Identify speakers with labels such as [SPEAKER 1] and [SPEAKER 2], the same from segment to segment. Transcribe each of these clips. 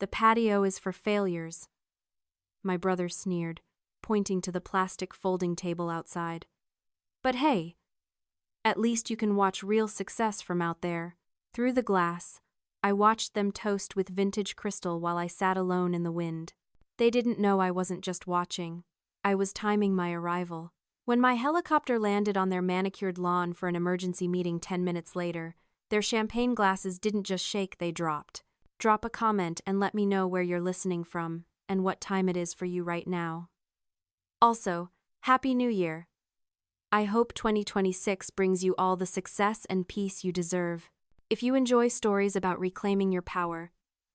[SPEAKER 1] The patio is for failures. My brother sneered, pointing to the plastic folding table outside. But hey, at least you can watch real success from out there. Through the glass, I watched them toast with vintage crystal while I sat alone in the wind. They didn't know I wasn't just watching. I was timing my arrival. When my helicopter landed on their manicured lawn for an emergency meeting 10 minutes later, their champagne glasses didn't just shake, they dropped. Drop a comment and let me know where you're listening from and what time it is for you right now. Also, Happy New Year! I hope 2026 brings you all the success and peace you deserve. If you enjoy stories about reclaiming your power,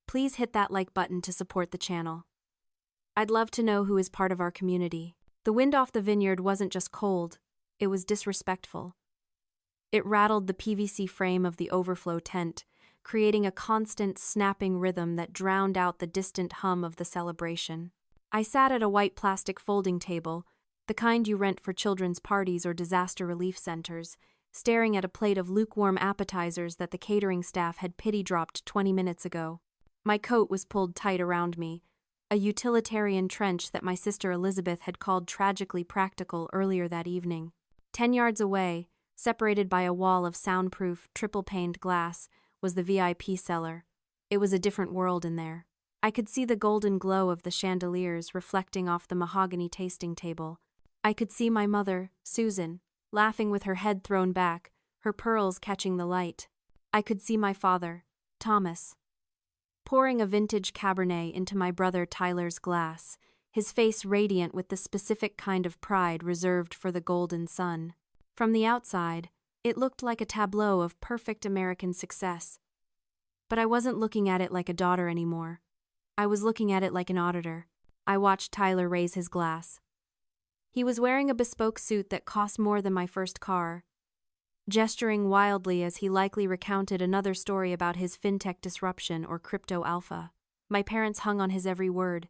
[SPEAKER 1] please hit that like button to support the channel. I'd love to know who is part of our community. The wind off the vineyard wasn't just cold, it was disrespectful. It rattled the PVC frame of the overflow tent, creating a constant snapping rhythm that drowned out the distant hum of the celebration. I sat at a white plastic folding table, the kind you rent for children's parties or disaster relief centers, staring at a plate of lukewarm appetizers that the catering staff had pity-dropped 20 minutes ago. My coat was pulled tight around me, a utilitarian trench that my sister Elizabeth had called tragically practical earlier that evening. 10 yards away, separated by a wall of soundproof, triple-paned glass, was the VIP cellar. It was a different world in there. I could see the golden glow of the chandeliers reflecting off the mahogany tasting table. I could see my mother, Susan, laughing with her head thrown back, her pearls catching the light. I could see my father, Thomas, pouring a vintage Cabernet into my brother Tyler's glass, his face radiant with the specific kind of pride reserved for the golden sun. From the outside, it looked like a tableau of perfect American success. But I wasn't looking at it like a daughter anymore. I was looking at it like an auditor. I watched Tyler raise his glass. He was wearing a bespoke suit that cost more than my first car, gesturing wildly as he likely recounted another story about his fintech disruption or crypto alpha. My parents hung on his every word.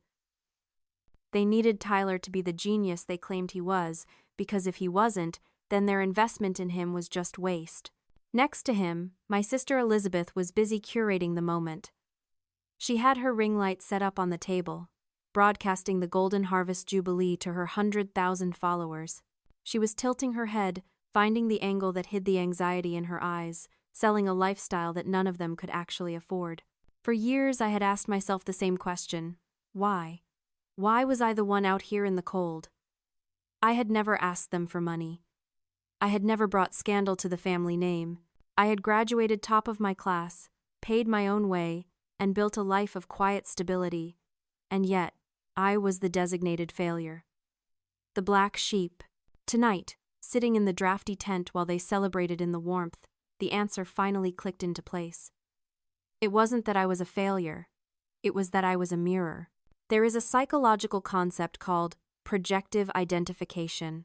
[SPEAKER 1] They needed Tyler to be the genius they claimed he was, because if he wasn't, then their investment in him was just waste. Next to him, my sister Elizabeth was busy curating the moment. She had her ring light set up on the table, broadcasting the Golden Harvest Jubilee to her 100,000 followers. She was tilting her head, finding the angle that hid the anxiety in her eyes, selling a lifestyle that none of them could actually afford. For years I had asked myself the same question. Why? Why was I the one out here in the cold? I had never asked them for money. I had never brought scandal to the family name. I had graduated top of my class, paid my own way, and built a life of quiet stability. And yet, I was the designated failure. The black sheep. Tonight, sitting in the drafty tent while they celebrated in the warmth, the answer finally clicked into place. It wasn't that I was a failure. It was that I was a mirror. There is a psychological concept called projective identification.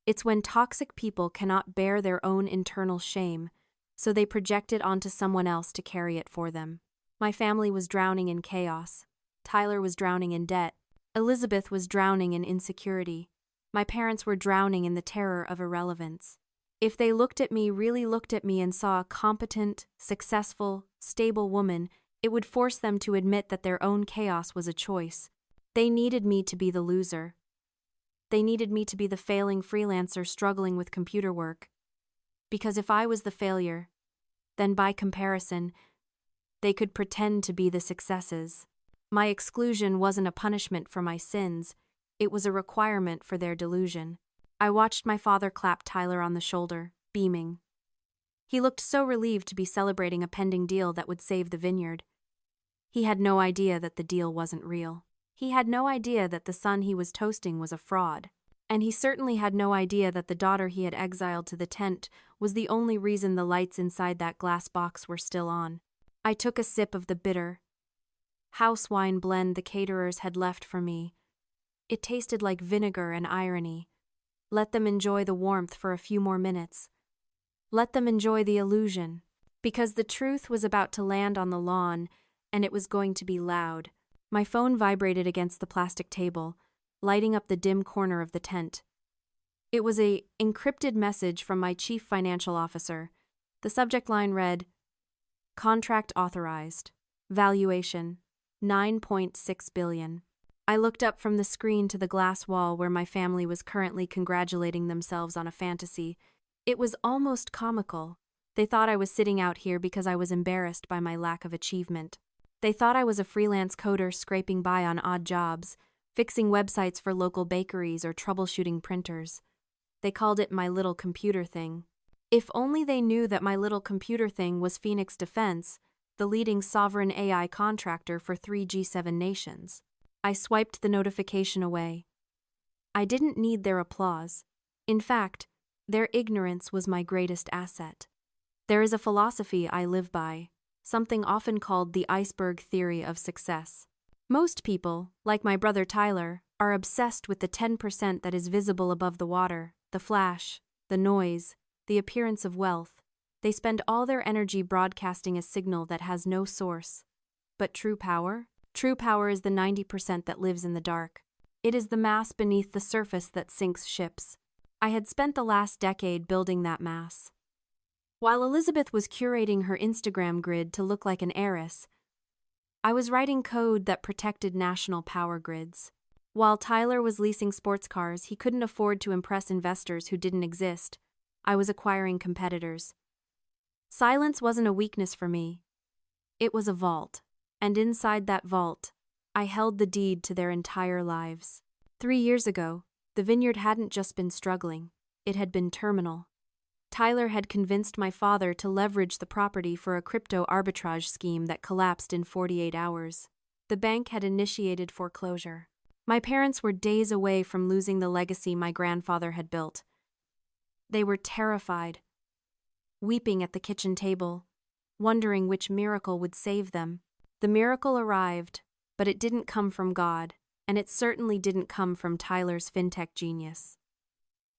[SPEAKER 1] It's when toxic people cannot bear their own internal shame, so they project it onto someone else to carry it for them. My family was drowning in chaos. Tyler was drowning in debt. Elizabeth was drowning in insecurity. My parents were drowning in the terror of irrelevance. If they really looked at me and saw a competent, successful, stable woman, it would force them to admit that their own chaos was a choice. They needed me to be the loser. They needed me to be the failing freelancer struggling with computer work. Because if I was the failure, then by comparison, they could pretend to be the successes. My exclusion wasn't a punishment for my sins, it was a requirement for their delusion. I watched my father clap Tyler on the shoulder, beaming. He looked so relieved to be celebrating a pending deal that would save the vineyard. He had no idea that the deal wasn't real. He had no idea that the son he was toasting was a fraud. And he certainly had no idea that the daughter he had exiled to the tent was the only reason the lights inside that glass box were still on. I took a sip of the bitter house wine blend the caterers had left for me. It tasted like vinegar and irony. Let them enjoy the warmth for a few more minutes. Let them enjoy the illusion. Because the truth was about to land on the lawn, and it was going to be loud. My phone vibrated against the plastic table, lighting up the dim corner of the tent. It was an encrypted message from my chief financial officer. The subject line read, "Contract authorized. Valuation, 9.6 billion. I looked up from the screen to the glass wall where my family was currently congratulating themselves on a fantasy. It was almost comical. They thought I was sitting out here because I was embarrassed by my lack of achievement. They thought I was a freelance coder scraping by on odd jobs, fixing websites for local bakeries or troubleshooting printers. They called it my little computer thing. If only they knew that my little computer thing was Phoenix Defense, the leading sovereign AI contractor for 3 G7 nations. I swiped the notification away. I didn't need their applause. In fact, their ignorance was my greatest asset. There is a philosophy I live by, something often called the iceberg theory of success. Most people, like my brother Tyler, are obsessed with the 10% that is visible above the water, the flash, the noise, the appearance of wealth. They spend all their energy broadcasting a signal that has no source. But true power? True power is the 90% that lives in the dark. It is the mass beneath the surface that sinks ships. I had spent the last decade building that mass. While Elizabeth was curating her Instagram grid to look like an heiress, I was writing code that protected national power grids. While Tyler was leasing sports cars he couldn't afford to impress investors who didn't exist, I was acquiring competitors. Silence wasn't a weakness for me. It was a vault, and inside that vault, I held the deed to their entire lives. 3 years ago, the vineyard hadn't just been struggling, it had been terminal. Tyler had convinced my father to leverage the property for a crypto arbitrage scheme that collapsed in 48 hours. The bank had initiated foreclosure. My parents were days away from losing the legacy my grandfather had built. They were terrified, weeping at the kitchen table, wondering which miracle would save them. The miracle arrived, but it didn't come from God, and it certainly didn't come from Tyler's fintech genius.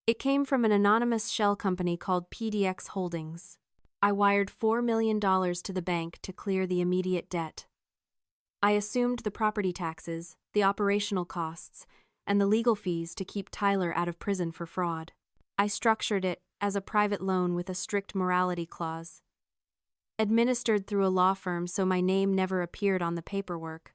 [SPEAKER 1] It came from an anonymous shell company called PDX Holdings. I wired $4 million to the bank to clear the immediate debt. I assumed the property taxes, the operational costs, and the legal fees to keep Tyler out of prison for fraud. I structured it as a private loan with a strict morality clause. Administered through a law firm so my name never appeared on the paperwork.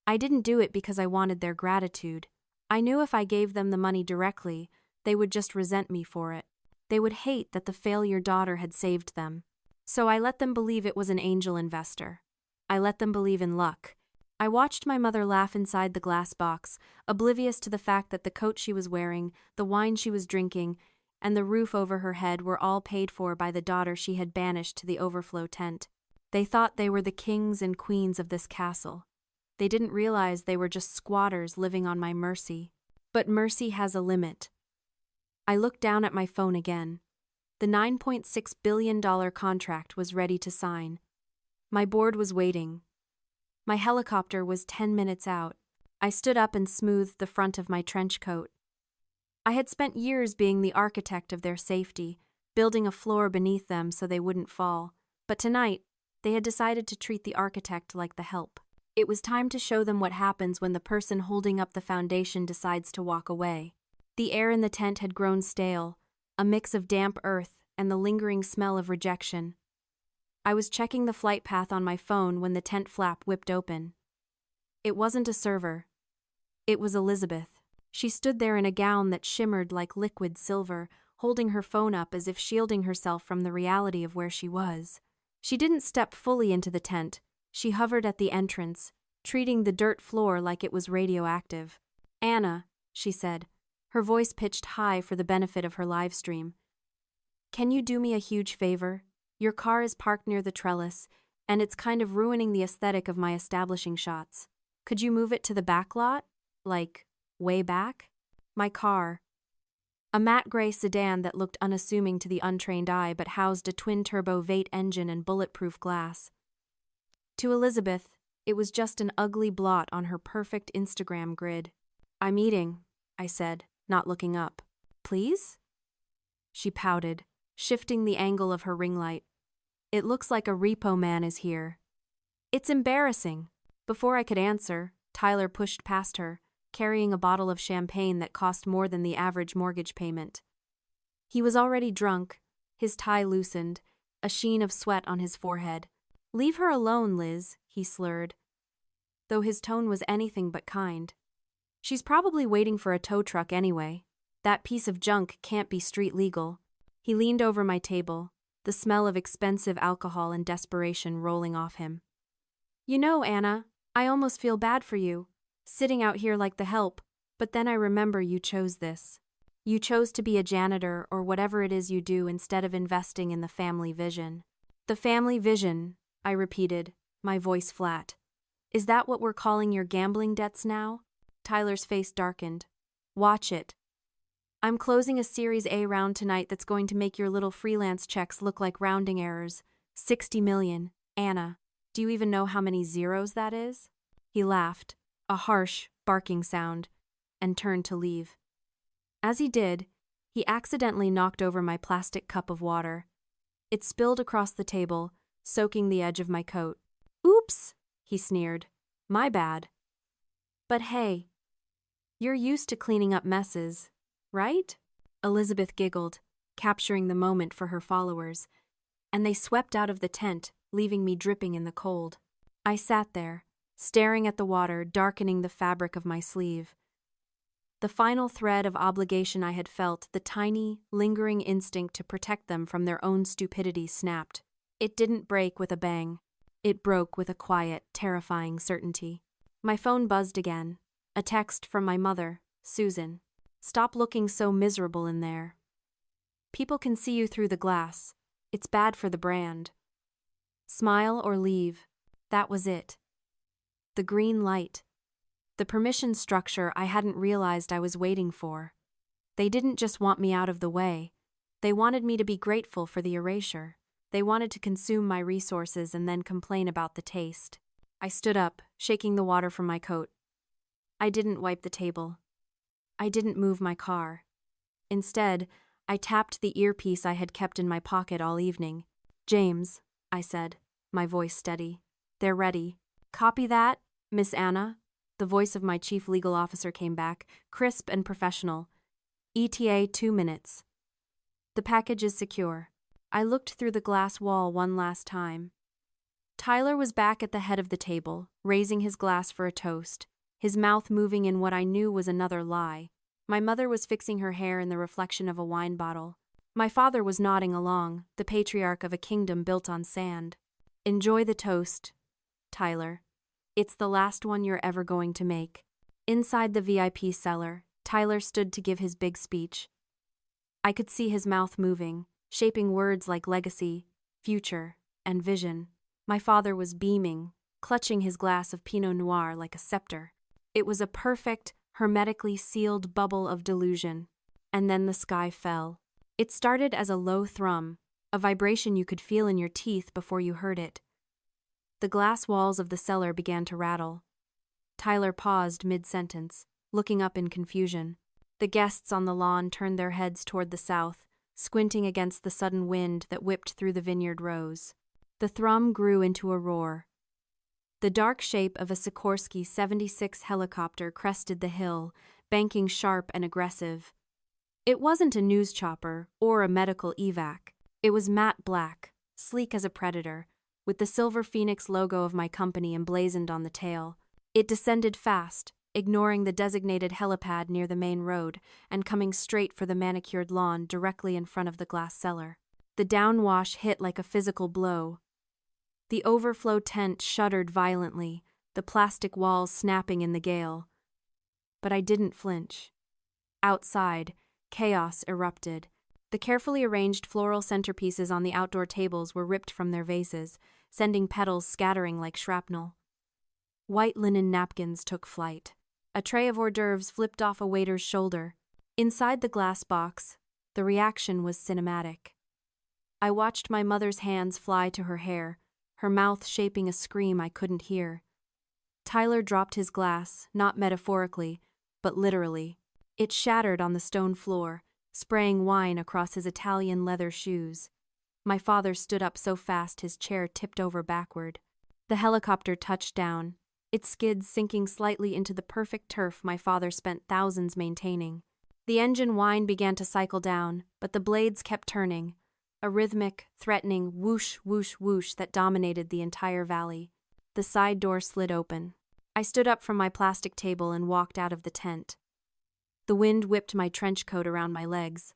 [SPEAKER 1] I didn't do it because I wanted their gratitude. I knew if I gave them the money directly, they would just resent me for it. They would hate that the failure daughter had saved them. So I let them believe it was an angel investor. I let them believe in luck. I watched my mother laugh inside the glass box, oblivious to the fact that the coat she was wearing, the wine she was drinking, and the roof over her head were all paid for by the daughter she had banished to the overflow tent. They thought they were the kings and queens of this castle. They didn't realize they were just squatters living on my mercy. But mercy has a limit. I looked down at my phone again. The $9.6 billion contract was ready to sign. My board was waiting. My helicopter was 10 minutes out. I stood up and smoothed the front of my trench coat. I had spent years being the architect of their safety, building a floor beneath them so they wouldn't fall. But tonight, they had decided to treat the architect like the help. It was time to show them what happens when the person holding up the foundation decides to walk away. The air in the tent had grown stale, a mix of damp earth and the lingering smell of rejection. I was checking the flight path on my phone when the tent flap whipped open. It wasn't a server. It was Elizabeth. She stood there in a gown that shimmered like liquid silver, holding her phone up as if shielding herself from the reality of where she was. She didn't step fully into the tent. She hovered at the entrance, treating the dirt floor like it was radioactive. "Anna," she said, her voice pitched high for the benefit of her live stream. "Can you do me a huge favor? Your car is parked near the trellis, and it's kind of ruining the aesthetic of my establishing shots. Could you move it to the back lot? Like, way back?" My car. A matte gray sedan that looked unassuming to the untrained eye but housed a twin-turbo V8 engine and bulletproof glass. To Elizabeth, it was just an ugly blot on her perfect Instagram grid. "I'm eating," I said, not looking up. "Please?" She pouted, shifting the angle of her ring light. "It looks like a repo man is here." "It's embarrassing." Before I could answer, Tyler pushed past her, carrying a bottle of champagne that cost more than the average mortgage payment. He was already drunk, his tie loosened, a sheen of sweat on his forehead. "Leave her alone, Liz," he slurred. though his tone was anything but kind. She's probably waiting for a tow truck anyway. That piece of junk can't be street legal. He leaned over my table, the smell of expensive alcohol and desperation rolling off him. You know, Anna, I almost feel bad for you, sitting out here like the help, but then I remember you chose this. You chose to be a janitor or whatever it is you do instead of investing in the family vision. The family vision, I repeated, my voice flat. Is that what we're calling your gambling debts now? Tyler's face darkened. Watch it. I'm closing a Series A round tonight that's going to make your little freelance checks look like rounding errors. 60 million. Anna, do you even know how many zeros that is? He laughed, a harsh, barking sound, and turned to leave. As he did, he accidentally knocked over my plastic cup of water. It spilled across the table, soaking the edge of my coat. Oops, he sneered. My bad. But hey, you're used to cleaning up messes, right? Elizabeth giggled, capturing the moment for her followers, and they swept out of the tent, leaving me dripping in the cold. I sat there, staring at the water darkening the fabric of my sleeve. The final thread of obligation I had felt, the tiny, lingering instinct to protect them from their own stupidity, snapped. It didn't break with a bang. It broke with a quiet, terrifying certainty. My phone buzzed again. A text from my mother, Susan. Stop looking so miserable in there. People can see you through the glass. It's bad for the brand. Smile or leave. That was it. The green light. The permission structure I hadn't realized I was waiting for. They didn't just want me out of the way. They wanted me to be grateful for the erasure. They wanted to consume my resources and then complain about the taste. I stood up, shaking the water from my coat. I didn't wipe the table. I didn't move my car. Instead, I tapped the earpiece I had kept in my pocket all evening. James, I said, my voice steady. They're ready. Copy that, Miss Anna? The voice of my chief legal officer came back, crisp and professional. ETA 2 minutes. The package is secure. I looked through the glass wall one last time. Tyler was back at the head of the table, raising his glass for a toast, his mouth moving in what I knew was another lie. My mother was fixing her hair in the reflection of a wine bottle. My father was nodding along, the patriarch of a kingdom built on sand. Enjoy the toast, Tyler. It's the last one you're ever going to make. Inside the VIP cellar, Tyler stood to give his big speech. I could see his mouth moving, shaping words like legacy, future, and vision. My father was beaming, clutching his glass of Pinot Noir like a scepter. It was a perfect, hermetically sealed bubble of delusion. And then the sky fell. It started as a low thrum, a vibration you could feel in your teeth before you heard it. The glass walls of the cellar began to rattle. Tyler paused mid-sentence, looking up in confusion. The guests on the lawn turned their heads toward the south, squinting against the sudden wind that whipped through the vineyard rows. The thrum grew into a roar. The dark shape of a Sikorsky 76 helicopter crested the hill, banking sharp and aggressive. It wasn't a news chopper or a medical evac. It was matte black, sleek as a predator, with the silver phoenix logo of my company emblazoned on the tail. It descended fast, ignoring the designated helipad near the main road and coming straight for the manicured lawn directly in front of the glass cellar. The downwash hit like a physical blow. The overflow tent shuddered violently, the plastic walls snapping in the gale. But I didn't flinch. Outside, chaos erupted. The carefully arranged floral centerpieces on the outdoor tables were ripped from their vases, sending petals scattering like shrapnel. White linen napkins took flight. A tray of hors d'oeuvres flipped off a waiter's shoulder. Inside the glass box, the reaction was cinematic. I watched my mother's hands fly to her hair, her mouth shaping a scream I couldn't hear. Tyler dropped his glass, not metaphorically, but literally. It shattered on the stone floor, spraying wine across his Italian leather shoes. My father stood up so fast his chair tipped over backward. The helicopter touched down, its skids sinking slightly into the perfect turf my father spent thousands maintaining. The engine whine began to cycle down, but the blades kept turning, a rhythmic, threatening whoosh, whoosh, whoosh that dominated the entire valley. The side door slid open. I stood up from my plastic table and walked out of the tent. The wind whipped my trench coat around my legs.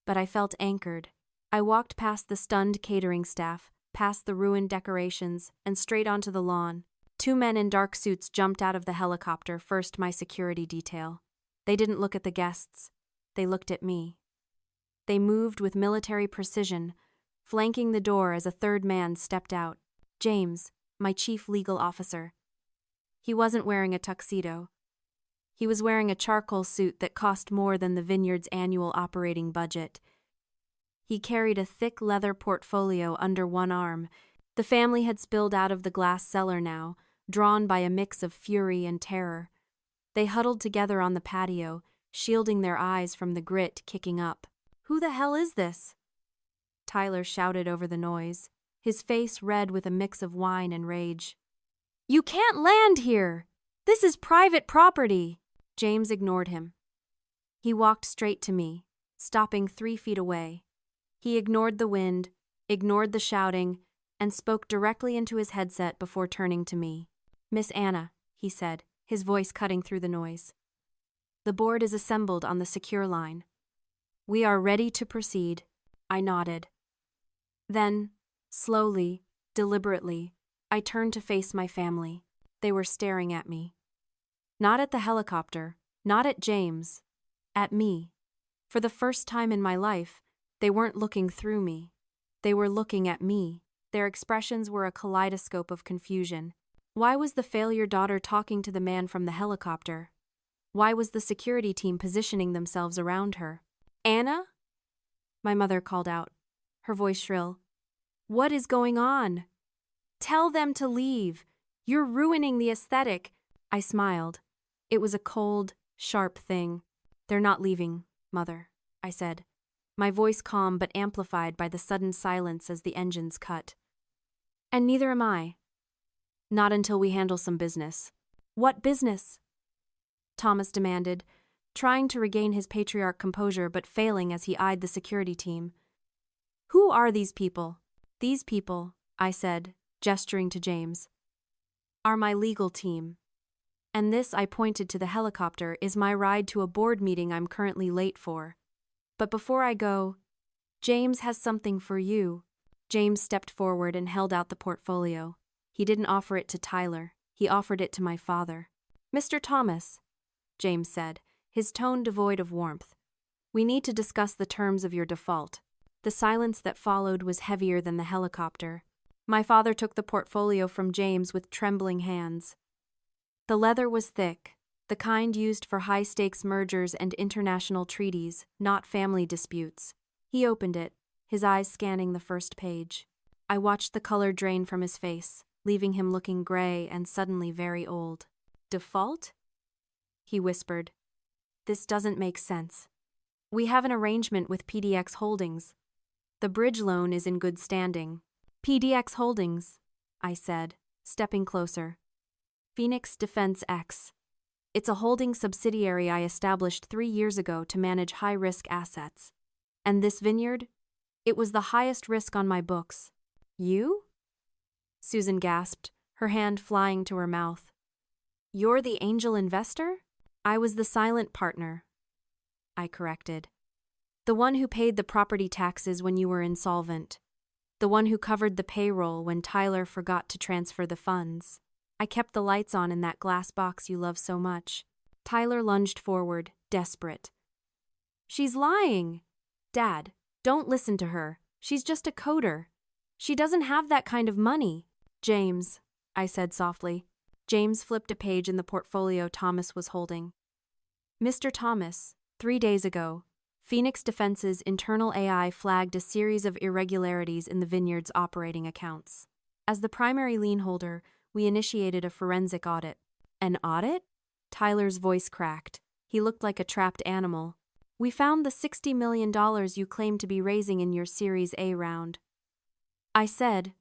[SPEAKER 1] But I felt anchored. I walked past the stunned catering staff, past the ruined decorations, and straight onto the lawn. Two men in dark suits jumped out of the helicopter, first my security detail. They didn't look at the guests. They looked at me. They moved with military precision, flanking the door as a third man stepped out. James, my chief legal officer. He wasn't wearing a tuxedo. He was wearing a charcoal suit that cost more than the vineyard's annual operating budget. He carried a thick leather portfolio under one arm. The family had spilled out of the glass cellar now, drawn by a mix of fury and terror. They huddled together on the patio, shielding their eyes from the grit kicking up. "Who the hell is this?" Tyler shouted over the noise, his face red with a mix of wine and rage. "You can't land here! This is private property!" James ignored him. He walked straight to me, stopping 3 feet away. He ignored the wind, ignored the shouting, and spoke directly into his headset before turning to me. "Miss Anna," he said, his voice cutting through the noise. "The board is assembled on the secure line. We are ready to proceed." I nodded. Then, slowly, deliberately, I turned to face my family. They were staring at me. Not at the helicopter, not at James, at me. For the first time in my life, they weren't looking through me. They were looking at me. Their expressions were a kaleidoscope of confusion. Why was the failure daughter talking to the man from the helicopter? Why was the security team positioning themselves around her? "Anna?" My mother called out, her voice shrill. "What is going on? Tell them to leave. You're ruining the aesthetic." I smiled. It was a cold, sharp thing. "They're not leaving, Mother," I said, my voice calm but amplified by the sudden silence as the engines cut. "And neither am I. Not until we handle some business." "What business?" Thomas demanded, trying to regain his patriarch composure but failing as he eyed the security team. "Who are these people?" "These people," I said, gesturing to James, "are my legal team. And this," I pointed to the helicopter, "is my ride to a board meeting I'm currently late for. But before I go, James has something for you." James stepped forward and held out the portfolio. He didn't offer it to Tyler. He offered it to my father. "Mr. Thomas," James said, his tone devoid of warmth, "we need to discuss the terms of your default." The silence that followed was heavier than the helicopter. My father took the portfolio from James with trembling hands. The leather was thick, the kind used for high-stakes mergers and international treaties, not family disputes. He opened it, his eyes scanning the first page. I watched the color drain from his face, leaving him looking gray and suddenly very old. "Default?" he whispered. "This doesn't make sense. We have an arrangement with PDX Holdings. The bridge loan is in good standing." "PDX Holdings," I said, stepping closer. "Phoenix Defense X. It's a holding subsidiary I established 3 years ago to manage high-risk assets. And this vineyard? It was the highest risk on my books." "You?" Susan gasped, her hand flying to her mouth. "You're the angel investor?" "I was the silent partner," I corrected. "The one who paid the property taxes when you were insolvent. The one who covered the payroll when Tyler forgot to transfer the funds. I kept the lights on in that glass box you love so much." Tyler lunged forward, desperate. "She's lying! Dad, don't listen to her. She's just a coder. She doesn't have that kind of money." "James," I said softly. James flipped a page in the portfolio Thomas was holding. "Mr. Thomas, 3 days ago, Phoenix Defense's internal AI flagged a series of irregularities in the vineyard's operating accounts. As the primary lien holder, we initiated a forensic audit." "An audit?" Tyler's voice cracked. He looked like a trapped animal. "We found the $60 million you claim to be raising in your Series A round." I said,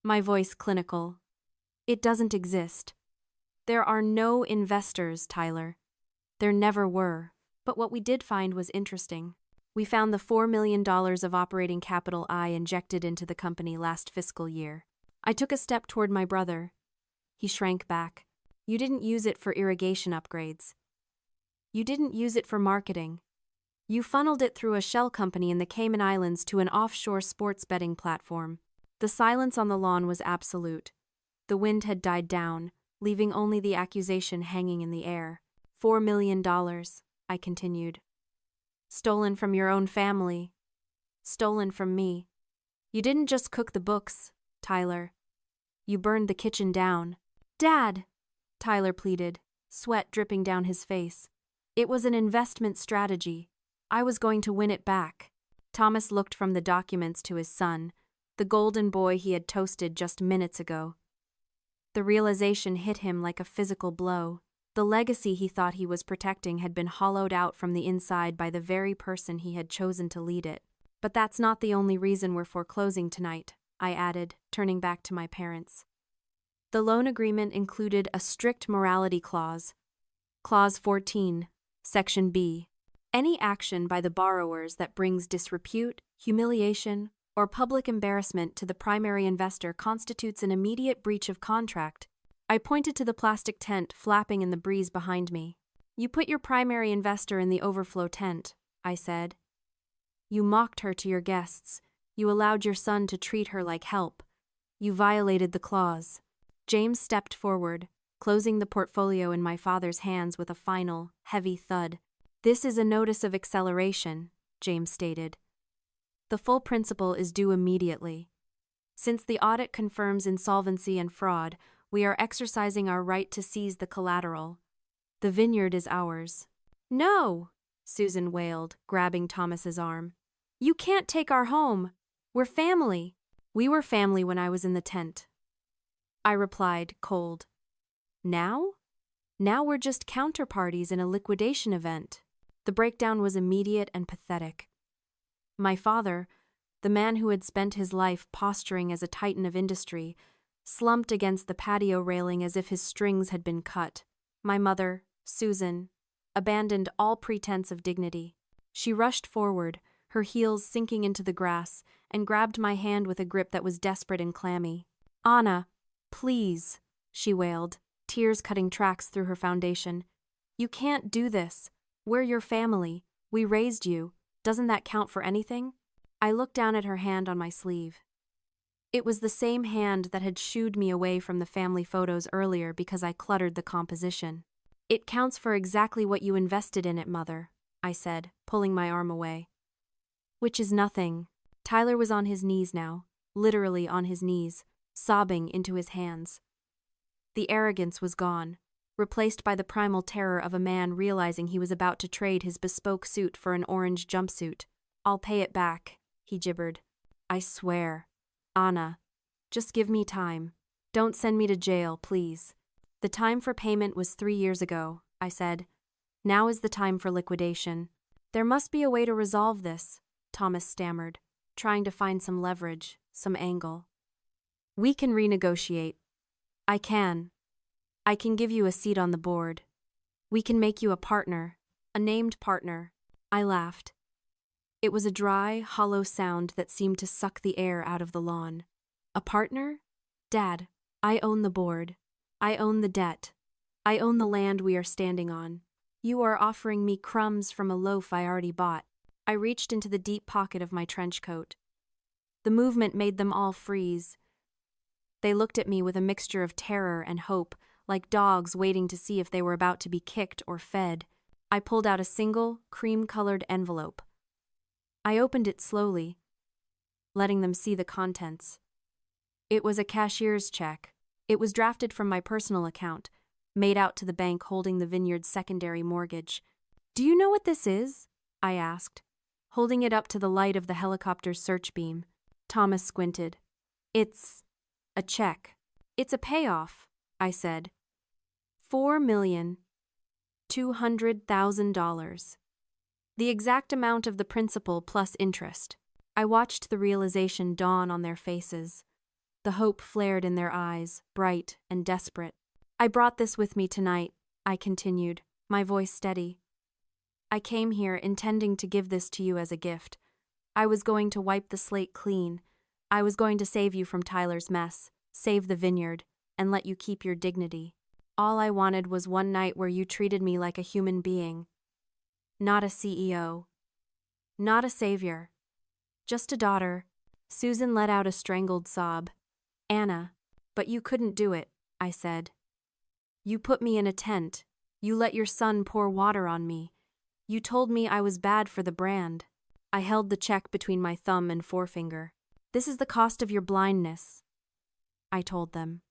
[SPEAKER 1] my voice clinical, "It doesn't exist. There are no investors, Tyler. There never were. But what we did find was interesting. We found the $4 million of operating capital I injected into the company last fiscal year." I took a step toward my brother. He shrank back. You didn't use it for irrigation upgrades. You didn't use it for marketing. You funneled it through a shell company in the Cayman Islands to an offshore sports betting platform. The silence on the lawn was absolute. The wind had died down, leaving only the accusation hanging in the air. $4 million, I continued. Stolen from your own family. Stolen from me. You didn't just cook the books, Tyler. You burned the kitchen down. Dad, Tyler pleaded, sweat dripping down his face. It was an investment strategy. I was going to win it back. Thomas looked from the documents to his son, the golden boy he had toasted just minutes ago. The realization hit him like a physical blow. The legacy he thought he was protecting had been hollowed out from the inside by the very person he had chosen to lead it. But that's not the only reason we're foreclosing tonight, I added, turning back to my parents. The loan agreement included a strict morality clause. Clause 14, Section B. Any action by the borrowers that brings disrepute, humiliation, or public embarrassment to the primary investor constitutes an immediate breach of contract. I pointed to the plastic tent flapping in the breeze behind me. You put your primary investor in the overflow tent, I said. You mocked her to your guests. You allowed your son to treat her like help. You violated the clause. James stepped forward, closing the portfolio in my father's hands with a final, heavy thud. This is a notice of acceleration, James stated. The full principal is due immediately. Since the audit confirms insolvency and fraud, we are exercising our right to seize the collateral. The vineyard is ours. No, Susan wailed, grabbing Thomas's arm. You can't take our home. We're family. We were family when I was in the tent. I replied, cold. Now? Now we're just counterparties in a liquidation event. The breakdown was immediate and pathetic. My father, the man who had spent his life posturing as a titan of industry, slumped against the patio railing as if his strings had been cut. My mother, Susan, abandoned all pretense of dignity. She rushed forward, her heels sinking into the grass, and grabbed my hand with a grip that was desperate and clammy. Anna, please, she wailed, tears cutting tracks through her foundation. You can't do this. We're your family. We raised you. Doesn't that count for anything? I looked down at her hand on my sleeve. It was the same hand that had shooed me away from the family photos earlier because I cluttered the composition. It counts for exactly what you invested in it, Mother, I said, pulling my arm away. Which is nothing. Tyler was on his knees now, literally on his knees, sobbing into his hands. The arrogance was gone, replaced by the primal terror of a man realizing he was about to trade his bespoke suit for an orange jumpsuit. I'll pay it back, he gibbered. I swear. Anna, just give me time. Don't send me to jail, please. The time for payment was 3 years ago, I said. Now is the time for liquidation. There must be a way to resolve this, Thomas stammered, trying to find some leverage, some angle. We can renegotiate. I can. I can give you a seat on the board. We can make you a partner, a named partner. I laughed. It was a dry, hollow sound that seemed to suck the air out of the lawn. A partner? Dad, I own the board. I own the debt. I own the land we are standing on. You are offering me crumbs from a loaf I already bought. I reached into the deep pocket of my trench coat. The movement made them all freeze. They looked at me with a mixture of terror and hope, like dogs waiting to see if they were about to be kicked or fed. I pulled out a single, cream-colored envelope. I opened it slowly, letting them see the contents. It was a cashier's check. It was drafted from my personal account, made out to the bank holding the vineyard's secondary mortgage. Do you know what this is? I asked, holding it up to the light of the helicopter's search beam. Thomas squinted. It's a check. It's a payoff, I said. $4,200,000. The exact amount of the principal plus interest. I watched the realization dawn on their faces. The hope flared in their eyes, bright and desperate. I brought this with me tonight, I continued, my voice steady. I came here intending to give this to you as a gift. I was going to wipe the slate clean. I was going to save you from Tyler's mess, save the vineyard, and let you keep your dignity. All I wanted was one night where you treated me like a human being. Not a CEO. Not a savior. Just a daughter. Susan let out a strangled sob. Anna, but you couldn't do it, I said. You put me in a tent. You let your son pour water on me. You told me I was bad for the brand. I held the check between my thumb and forefinger. This is the cost of your blindness, I told them.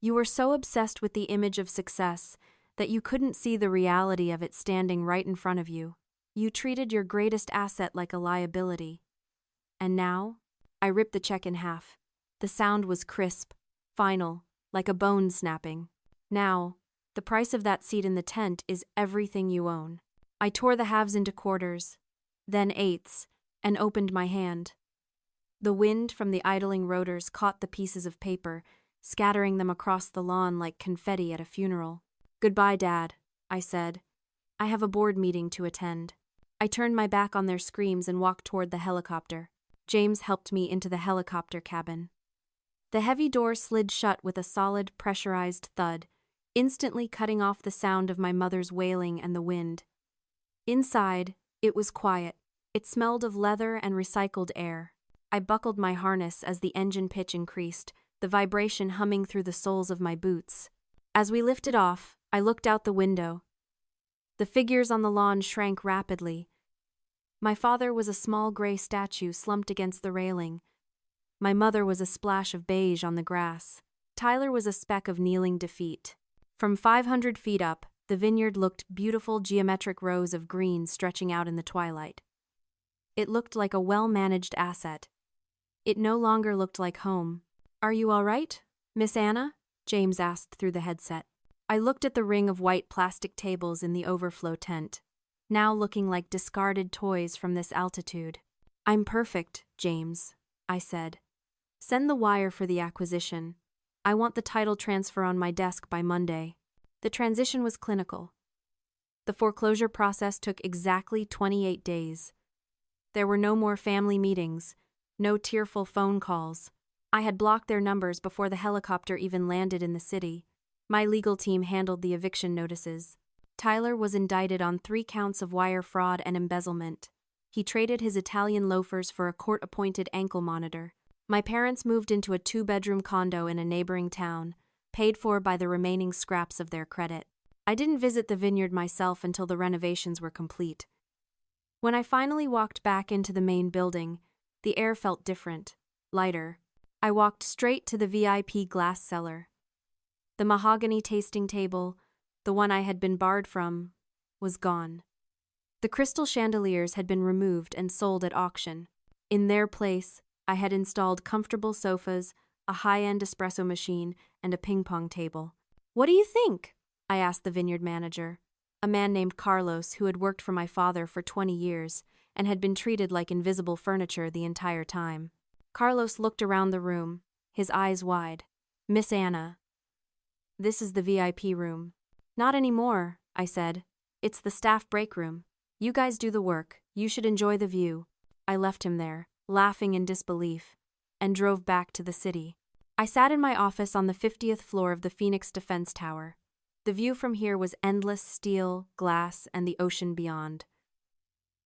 [SPEAKER 1] You were so obsessed with the image of success that you couldn't see the reality of it standing right in front of you. You treated your greatest asset like a liability. And now, I ripped the check in half. The sound was crisp, final, like a bone snapping. Now, the price of that seat in the tent is everything you own. I tore the halves into quarters, then eighths, and opened my hand. The wind from the idling rotors caught the pieces of paper, scattering them across the lawn like confetti at a funeral. Goodbye, Dad, I said. I have a board meeting to attend. I turned my back on their screams and walked toward the helicopter. James helped me into the helicopter cabin. The heavy door slid shut with a solid, pressurized thud, instantly cutting off the sound of my mother's wailing and the wind. Inside, it was quiet. It smelled of leather and recycled air. I buckled my harness as the engine pitch increased, the vibration humming through the soles of my boots. As we lifted off, I looked out the window. The figures on the lawn shrank rapidly. My father was a small gray statue slumped against the railing. My mother was a splash of beige on the grass. Tyler was a speck of kneeling defeat. From 500 feet up, the vineyard looked beautiful geometric rows of green stretching out in the twilight. It looked like a well-managed asset. It no longer looked like home. Are you all right, Miss Anna? James asked through the headset. I looked at the ring of white plastic tables in the overflow tent, now looking like discarded toys from this altitude. I'm perfect, James, I said. Send the wire for the acquisition. I want the title transfer on my desk by Monday. The transition was clinical. The foreclosure process took exactly 28 days. There were no more family meetings, no tearful phone calls. I had blocked their numbers before the helicopter even landed in the city. My legal team handled the eviction notices. Tyler was indicted on 3 counts of wire fraud and embezzlement. He traded his Italian loafers for a court-appointed ankle monitor. My parents moved into a 2-bedroom condo in a neighboring town, paid for by the remaining scraps of their credit. I didn't visit the vineyard myself until the renovations were complete. When I finally walked back into the main building, the air felt different, lighter. I walked straight to the VIP glass cellar. The mahogany tasting table, the one I had been barred from, was gone. The crystal chandeliers had been removed and sold at auction. In their place, I had installed comfortable sofas, a high-end espresso machine, and a ping-pong table. What do you think? I asked the vineyard manager, a man named Carlos who had worked for my father for 20 years and had been treated like invisible furniture the entire time. Carlos looked around the room, his eyes wide. Miss Anna, this is the VIP room. Not anymore, I said. It's the staff break room. You guys do the work. You should enjoy the view. I left him there, laughing in disbelief, and drove back to the city. I sat in my office on the 50th floor of the Phoenix Defense Tower. The view from here was endless steel, glass, and the ocean beyond.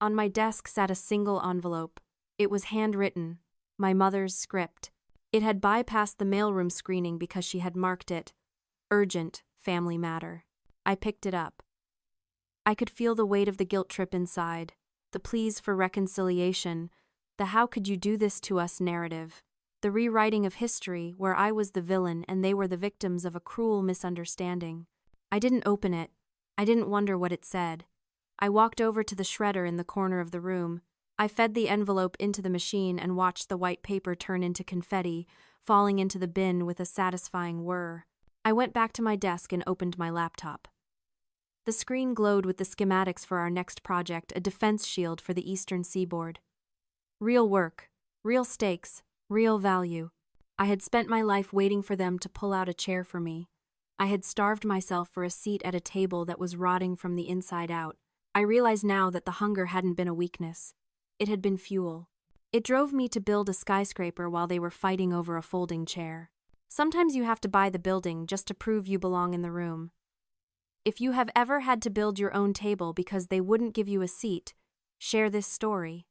[SPEAKER 1] On my desk sat a single envelope. It was handwritten, my mother's script. It had bypassed the mailroom screening because she had marked it, urgent, family matter. I picked it up. I could feel the weight of the guilt trip inside, the pleas for reconciliation, the how could you do this to us narrative, the rewriting of history where I was the villain and they were the victims of a cruel misunderstanding. I didn't open it. I didn't wonder what it said. I walked over to the shredder in the corner of the room. I fed the envelope into the machine and watched the white paper turn into confetti, falling into the bin with a satisfying whir. I went back to my desk and opened my laptop. The screen glowed with the schematics for our next project, a defense shield for the eastern seaboard. Real work, real stakes, real value. I had spent my life waiting for them to pull out a chair for me. I had starved myself for a seat at a table that was rotting from the inside out. I realized now that the hunger hadn't been a weakness. It had been fuel. It drove me to build a skyscraper while they were fighting over a folding chair. Sometimes you have to buy the building just to prove you belong in the room. If you have ever had to build your own table because they wouldn't give you a seat, share this story.